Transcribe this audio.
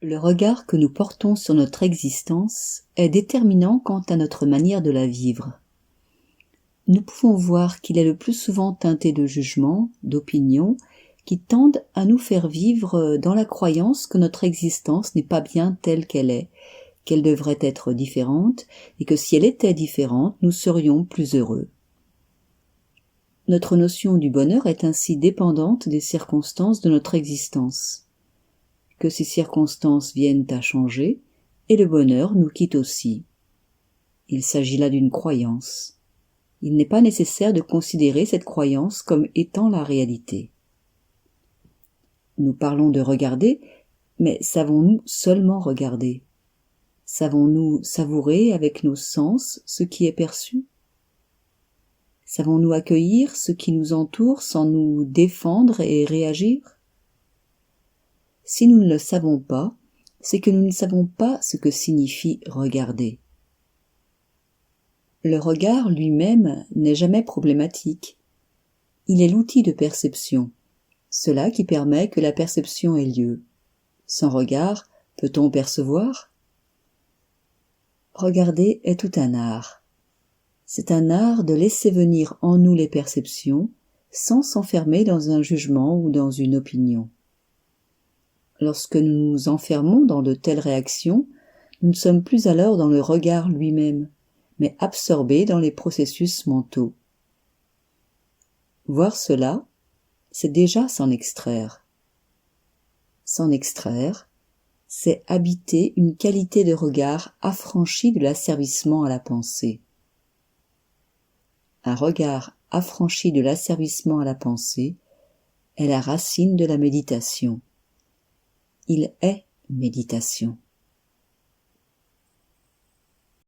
Le regard que nous portons sur notre existence est déterminant quant à notre manière de la vivre. Nous pouvons voir qu'il est le plus souvent teinté de jugements, d'opinions, qui tendent à nous faire vivre dans la croyance que notre existence n'est pas bien telle qu'elle est, qu'elle devrait être différente, et que si elle était différente, nous serions plus heureux. Notre notion du bonheur est ainsi dépendante des circonstances de notre existence. Que ces circonstances viennent à changer, et le bonheur nous quitte aussi. Il s'agit là d'une croyance. Il n'est pas nécessaire de considérer cette croyance comme étant la réalité. Nous parlons de regarder, mais savons-nous seulement regarder? Savons-nous savourer avec nos sens ce qui est perçu? Savons-nous accueillir ce qui nous entoure sans nous défendre et réagir? Si nous ne le savons pas, c'est que nous ne savons pas ce que signifie regarder. Le regard lui-même n'est jamais problématique. Il est l'outil de perception, cela qui permet que la perception ait lieu. Sans regard, peut-on percevoir? Regarder est tout un art. C'est un art de laisser venir en nous les perceptions, sans s'enfermer dans un jugement ou dans une opinion. Lorsque nous nous enfermons dans de telles réactions, nous ne sommes plus alors dans le regard lui-même, mais absorbés dans les processus mentaux. Voir cela, c'est déjà s'en extraire. S'en extraire, c'est habiter une qualité de regard affranchie de l'asservissement à la pensée. Un regard affranchi de l'asservissement à la pensée est la racine de la méditation. Il est méditation.